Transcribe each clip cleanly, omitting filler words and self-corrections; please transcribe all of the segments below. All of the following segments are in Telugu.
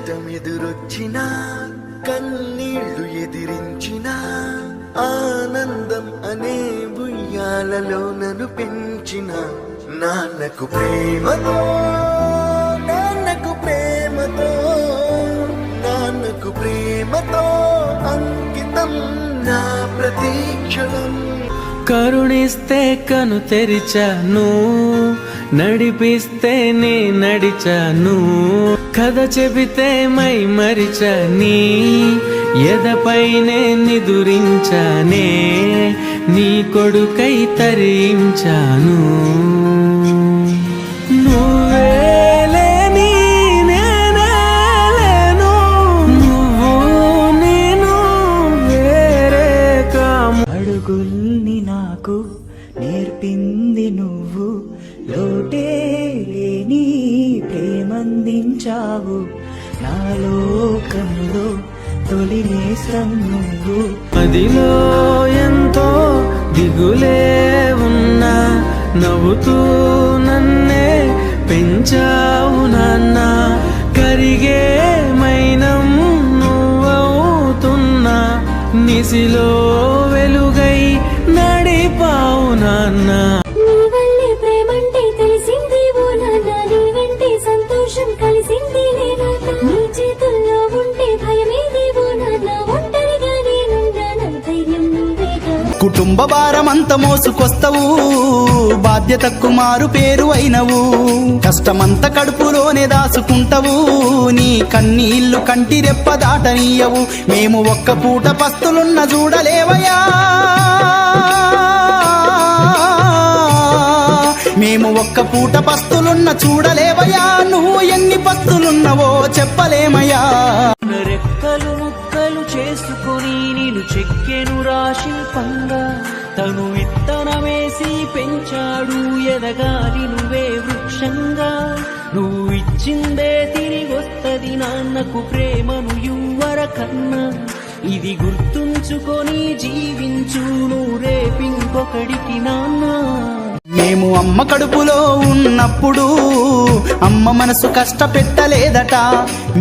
కష్టం ఎదురొచ్చినా కన్నీళ్లు ఎదిరించినా ఆనందం అనే ఉయ్యాలలో నన్ను పెంచిన నాన్నకు ప్రేమతో నాన్నకు ప్రేమతో నాన్నకు ప్రేమతో అంకితం నా ప్రతీక్షణం. కరుణిస్తే కను తెరిచాను, నడిపిస్తే నే నడిచాను, కథ చెబితే మై మరిచని ఎదపైనే నిదురించానే, నీ కొడుకై తరించాను. నువ్వేలేని నేనేలేను, నువ్వు నేను వేరే కాము. అడుగుల్ని నాకు నేర్పింది నువ్వు, లోటే లేని ప్రేమందించావు, నా లోకంలో తొలి నేస్తం నువ్వు. మదిలో ఎంతో దిగులే ఉన్నా నవ్వుతూ నన్నే పెంచావు నాన్న, కరిగే మైనం నువ్వవుతున్నా, నిసిలో వెలుగై నడిపావు నాన్న. కుటుంబ భారమంత మోసుకొస్తవు, బాధ్యతకు మారు పేరు అయినవు, కష్టమంత కడుపులోనే దాసుకుంటవు, నీ కన్నీళ్లు కంటి రెప్ప దాటనీయవు. మేము ఒక్క పూట పస్తులున్న చూడలేవయా, మేము ఒక్క పూట పస్తులున్న చూడలేవయా, నువ్వు ఎన్ని పస్తులున్నవో చెప్పలేమయ్యా. రెక్కలు ముక్కలు చేసుకొని నేను చెక్కెను రాశిల్పంగా, తను విత్తనమేసి పెంచాడు ఎదగాలి నువ్వే వృక్షంగా. నువ్వు ఇచ్చిందే తిరిగొస్తది నాన్నకు ప్రేమను యువర కన్నా, ఇది గుర్తుంచుకొని జీవించు నువ్వు రేపింకొకడికి నాన్న. మేము అమ్మ కడుపులో ఉన్నప్పుడు అమ్మ మనసు కష్టపెట్టలేదట,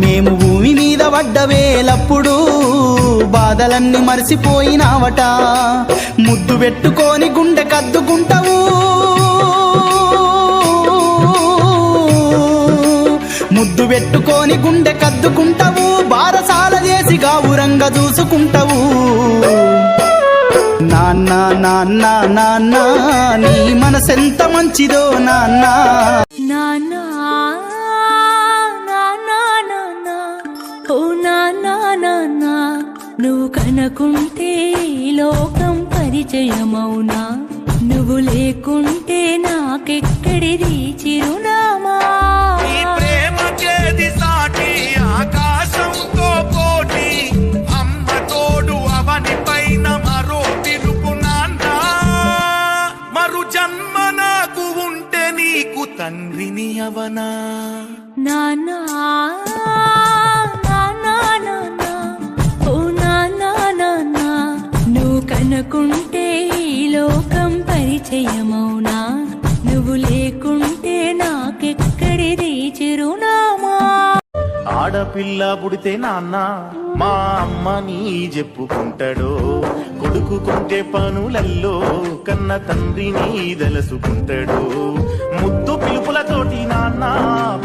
మేము భూమి మీద పడ్డవేలప్పుడు బాధలన్నీ మరిసిపోయినావట. ముద్దు పెట్టుకొని గుండె కద్దుకుంటావు, ముద్దు పెట్టుకొని గుండె కద్దుకుంటావు, బారసాల చేసి గావురంగా చూసుకుంటావు. నాన్న నాన్న నాన్న నీ మనసెంత మంచిదో నాన్న. నాన్న నాన్న నాన్న ఓ నాన్న నాన్న, నువ్వు కనకుంటే లోకం పరిచయమౌనా, నువ్వు లేకుంటే నాకెక్కడిది చిరునామా. ఆకాశంతో పోటీ అమ్మ తోడు అవని పైన మరో పిలుపు నాన్న, మరు జన్మ నాకు ఉంటే నీకు తండ్రిని అవనా. నాన్న నాన్న నాన్న ఓ నాన్న నాన్న, నువ్వు కనుకుంటే ఈ లోకం పరిచయమౌనా, నువ్వు లేకుంటే నాకెక్కడిది చిరునామా. ఆడపిల్ల పుడితే నాన్న మా అమ్మ నీ చెప్పుకుంటాడో, కొడుకుంటే పనులల్లో కన్న తండ్రిని దలుసుకుంటాడు. ముద్దు పిలుపులతోటి నాన్న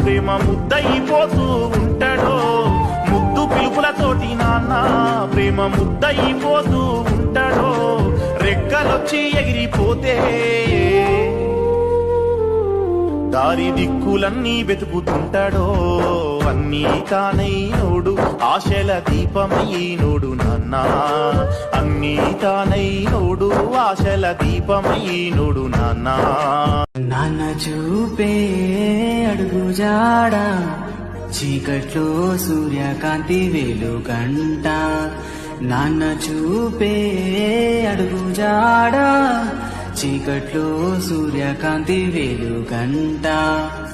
ప్రేమ ముద్దయిపోతూ ఉంటాడో, ముద్దు పిలుపులతోటి నాన్న ప్రేమ ముద్దయిపోతూ ఉంటాడో. రెక్కలొచ్చి ఎగిరిపోతే దారి దిక్కులన్నీ వెతుకుతుంటాడో, అన్నీ తానైనోడు ఆశల దీపమైనోడు నాన్న, అన్నీ తానైనోడు ఆశల దీపమైనోడు నాన్న. నాన్న చూపే అడుగు జాడ, చీకట్లో సూర్యకాంతి వెలుగంట, నాన్న చూపే అడుగు జాడ, చీకట్లో సూర్యకాంతి వెలుగంట.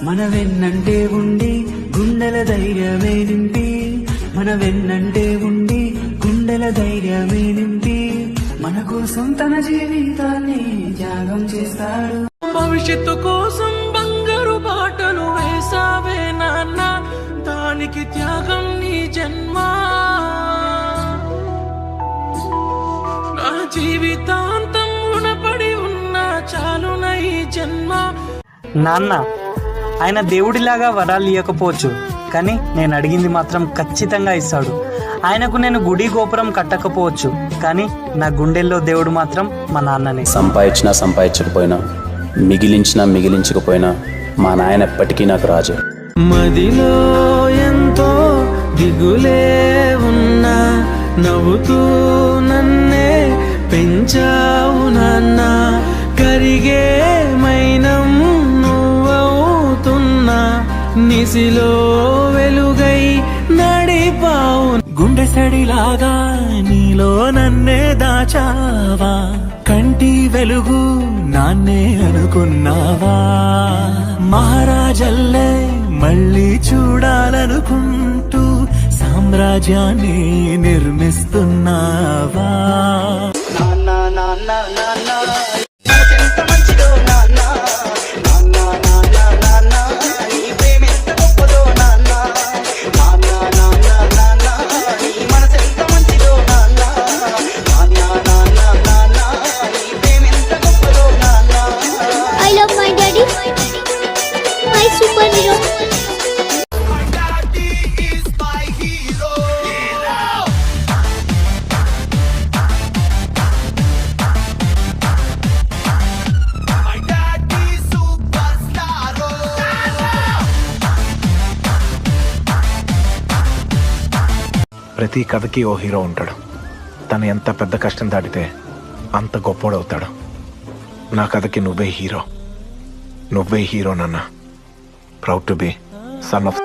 మన వెన్నంటే ఉండి గుండెల ధైర్యమే నింపి, మన వెన్నంటే ఉండి గుండెల ధైర్యమే నింపి, మన కోసం తన జీవితాన్ని త్యాగం చేస్తాడు. భవిష్యత్తు కోసం బంగారు బాటలు వేసావే నాన్న, దానికి త్యాగం జన్మ నా జీవితాంతం రుణపడి ఉన్నా చాలున ఈ జన్మ. నాన్న ఆయన దేవుడిలాగా వరాలు ఇవ్వకపోవచ్చు, కానీ నేను అడిగింది మాత్రం ఖచ్చితంగా ఇస్తాడు. ఆయనకు నేను గుడి గోపురం కట్టకపోవచ్చు, కానీ నా గుండెల్లో దేవుడు మాత్రం మా నాన్ననే. సంపాదించినా సంపాదించకపోయినా, మిగిలించినా మిగిలించకపోయినా మా నాయన ఎప్పటికీ నాకు రాజే. మదిలో ఎంతో దిగులే ఉన్నా నవ్వుతూ నన్నే పెంచావు నాన్న. కరిగే మైనం నువ్వవుతున్నా, నిసిలో వెలుగై నడిపావు. గుండె సడిలాగా నీలో నన్నే దాచావా, కంటి వెలుగు నాన్నే అనుకున్నావా. మహారాజల్లే మళ్ళీ చూడాలనుకుంటూ సామ్రాజ్యాన్ని నిర్మిస్తున్నావా. నాన్న నాన్న నాన్న మనసెంత మంచిదో నాన్న, నాన్న నాన్న నాన్న నీ ప్రేమెంత గొప్పదో నాన్న, నాన్న నాన్న నాన్న నీ మనసెంత మంచిదో నాన్న, నాన్న నాన్న నాన్న నీ ప్రేమెంత గొప్పదో నాన్న. I love my daddy, my superhero. ప్రతి కథకి ఓ హీరో ఉంటాడు. తను ఎంత పెద్ద కష్టం దాటితే అంత గొప్పోడవుతాడు. నా కథకి నువ్వే హీరో నాన్న. Proud to be son of